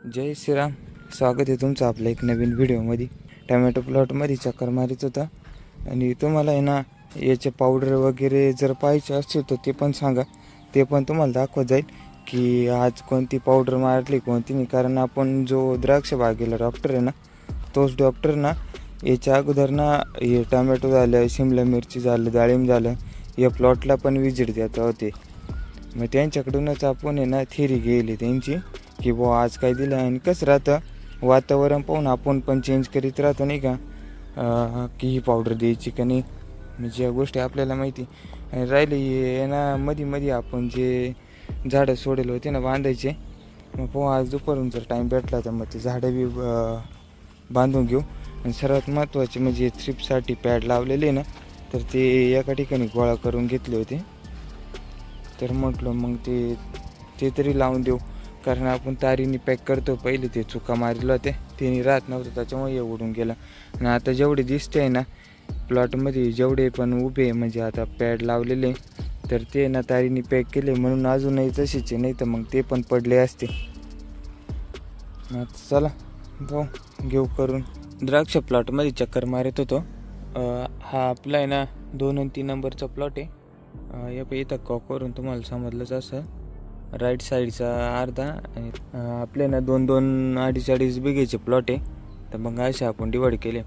जय श्रीराम. स्वागत आहे तुमचं आपल्या एक नवीन व्हिडिओमध्ये. टमॅटो प्लॉटमध्ये चक्कर मारित होता आणि तुम्हाला आहे ना याचे पावडर वगैरे जर पाहिजे असतील तर ते पण सांगा, ते पण तुम्हाला दाखवत जाईल की आज कोणती पावडर मारली कोणती नाही. कारण आपण जो द्राक्ष बागेला डॉक्टर आहे ना, तोच डॉक्टर ना याच्या अगोदर ना हे टमॅटो झालं, शिमला मिरची झालं, डाळिंब झालं, या प्लॉटला पण विजिट देत होते. मग त्यांच्याकडूनच आपण आहे ना थेरी घेतली त्यांची की बुवा आज काय दिलं. आणि कसं राहतं वातावरण पाहून आपण पण चेंज करीत राहतो नाही का, की ही पावडर द्यायची का नाही, म्हणजे या गोष्टी आपल्याला माहिती. आणि राहिली आहे ना मध्ये आपण जे झाडं सोडेल होते ना बांधायचे, मग पोहा आज दुपारून जर टाईम भेटला तर मग ते झाडं बी बांधून घेऊ. आणि सर्वात महत्त्वाचे म्हणजे थ्रिपसाठी पॅड लावलेले ना, तर ते एका ठिकाणी गोळा करून घेतले होते. तर म्हटलं मग ते तरी लावून देऊ. कारण आपण तारीने पॅक करतो, पहिले ते चुका मारलं होते ते राहत नव्हतं, त्याच्यामुळे हे उडून गेलं. आणि आता जेवढे दिसते आहे ना प्लॉटमध्ये, जेवढे पण उभे म्हणजे आता पॅड लावलेले, तर ते ना तारीने पॅक केले म्हणून अजूनही तशीच आहे, नाही तर मग ते पण पडले असते. चला जाऊ घेऊ करून. द्राक्ष प्लॉटमध्ये चक्कर मारत होतो. हा आपला आहे ना 2 आणि 3 नंबरचा प्लॉट आहे. या इथं कॉकवरून तुम्हाला समजलंच असं राईट साईडचा अर्धा, आपले ना 2-2 अडीच बिघेचे प्लॉट आहे. तर मग असे आपण डिवाईड केले.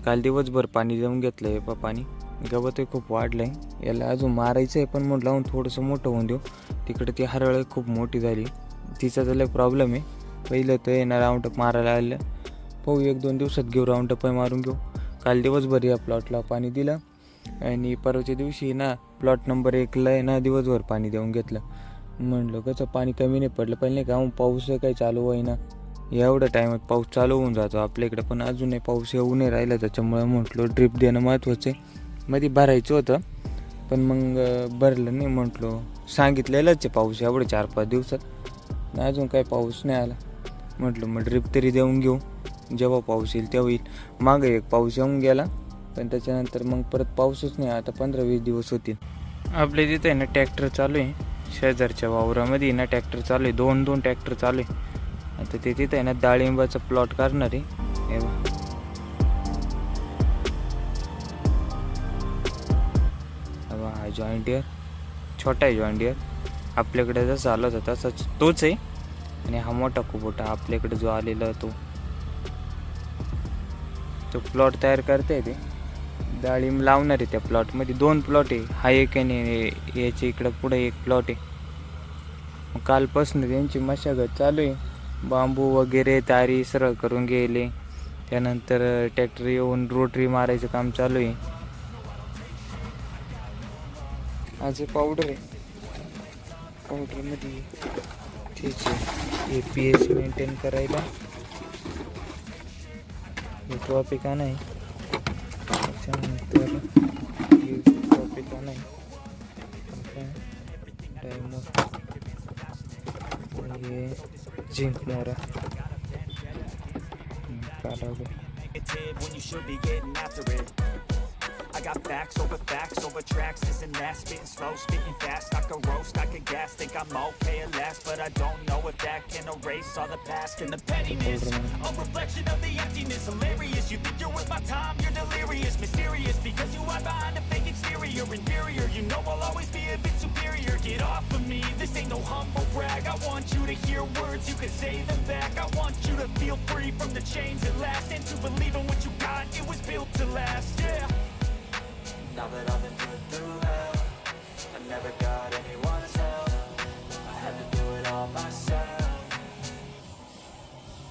काल दिवसभर पाणी देऊन घेतलं आहे. पाणी गवतही खूप वाढलं आहे, याला अजून मारायचं आहे, पण म्हटलं लावून थोडंसं मोठं होऊन देऊ. तिकडे ती हरळ खूप मोठी झाली, तिचा त्याला प्रॉब्लेम आहे. पहिलं तर आहे ना राऊंडअप मारायला आलं, पाहू 1-2 दिवसात घेऊ राऊंडअप मारून घेऊ. काल दिवसभर या प्लॉटला पाणी दिलं आणि परवाच्या दिवशी ना प्लॉट नंबर 1ला आहे ना दिवसभर पाणी देऊन घेतलं. म्हणलं कसं पाणी कमी नाही पडलं पाहिजे नाही का, पाऊस काही चालू होईना. एवढ्या टायमात पाऊस चालू होऊन जातो आपल्याकडे, पण अजूनही पाऊस येऊ नाही राहिला. त्याच्यामुळे म्हटलं ड्रिप देणं महत्त्वाचं आहे. मध्ये भरायचं होतं पण मग भरलं नाही. म्हटलं सांगितलेलंच आहे पाऊस एवढं 4-5 दिवसात, अजून काही पाऊस नाही आला. म्हटलं मग ड्रिप तरी देऊन घेऊ, जेव्हा पाऊस येईल तेव्हा येईल. मागं एक पाऊस येऊन गेला, पण त्याच्यानंतर मग परत पाऊसच नाही. आता 15-20 दिवस होतील. आपल्या तिथं आहे ना ट्रॅक्टर चालू आहे, शेजारच्या वावरामध्ये ना ट्रॅक्टर चालू आहे, 2 ट्रॅक्टर चालू आहे. आता ते तिथं आहे ना डाळिंबाचा प्लॉट करणार आहे. हे बघा हा जॉईन डिअर, छोटा आहे जॉईन डिअर. आपल्याकडे जसं आला होता तसाच तोच आहे. आणि हा मोठा कुबोटा आपल्याकडे जो आलेला तो प्लॉट तयार करता येते. डाळिंब लावणार आहे त्या प्लॉटमध्ये. 2 प्लॉट आहे, हा एक आणि याच्या इकडं पुढे एक प्लॉट आहे. कालपासून त्यांची मशागत चालू आहे, बांबू वगैरे तारी सरळ करून गेले. त्यानंतर ट्रॅक्टर येऊन रोटरी मारायचं काम चालू आहे. आज पावडर आहे, पावडरमध्ये तेच APS मेंटेन करायला टॉपिक नाही. त्याच्यानंतर टॉपिक नाही टाइम ये झिंक मोरा काढावं. I got facts over tracks, isn't that spitting slow, spitting fast, I could roast, I could gas, think I'm okay at last, but I don't know if that can erase all the past and the pettiness, a reflection of the emptiness, hilarious, you think you're worth my time, you're delirious, mysterious, because you hide behind a fake exterior, inferior, you know I'll always be a bit superior, get off of me, this ain't no humble brag, I want you to hear words, you can say them back, I want you to feel free from the chains at last, and to believe in what you got, it was built to last, yeah. Now that I've been put through hell, I never got anyone's help, I had to do it all myself.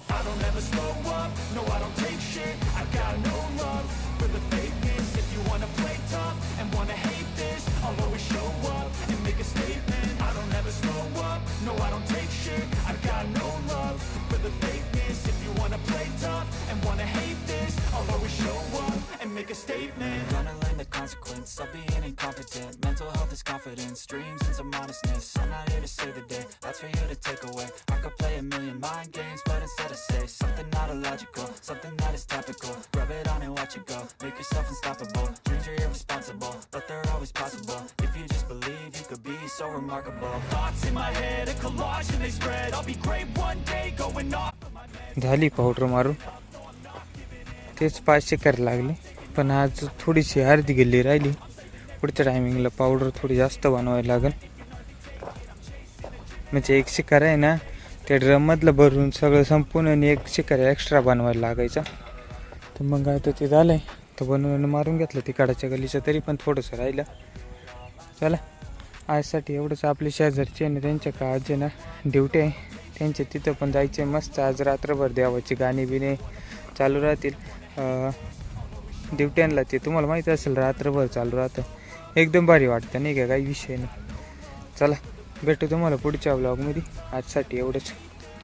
I don't ever slow up, no I don't take shit, I got no love for the fakeness. If you wanna play tough and wanna hate this, I'll always show up and make a statement. I don't ever slow up, no I don't take shit, I got no love for the fakeness. If you wanna play tough and wanna hate this, I'll always show up and make a statement. Gonna learn the consequence of being incompetent. Mental health is confidence, dreams and some modestness. I'm not here to save the day, that's for you to take away. I could play a million mind games, but instead I say something not illogical, something that is topical. Rub it on and watch it go, make yourself unstoppable. Dreams are irresponsible, but they're always possible. If you just believe, you could be so remarkable. Thoughts in my head, a collage and they spread. I'll be great one day, going off झाली powder मारून. तेच 5 शिकार लागले, पण आज थोडीशी अर्धी गेली राहिली. पुढच्या टायमिंगला पावडर थोडी जास्त बनवावी लागेल. म्हणजे एक शिकार आहे ना त्या ड्रममधलं भरून सगळं संपूर्ण आणि एक शिकार एक्स्ट्रा बनवायला लागायचा. तर मग आता ते झालं आहे, तर बनवून मारून घेतलं तिकडच्या गलीचं, तरी पण थोडंसं राहिलं. चला आजसाठी एवढंच. आपले शेजारचे ना त्यांच्या का आज ना ड्युटी आहे, त्यांच्या तिथं पण जायचं आहे. मस्त आज रात्रभर देवाची गाणी बिणे चालू राहतील. ड्युट्यांना ते तुम्हाला माहिती असेल रात्रभर चालू राहतं. एकदम भारी वाटतं नाही का, काही विषय नाही. चला भेटू तुम्हाला पुढच्या व्लॉगमध्ये. आजसाठी एवढंच.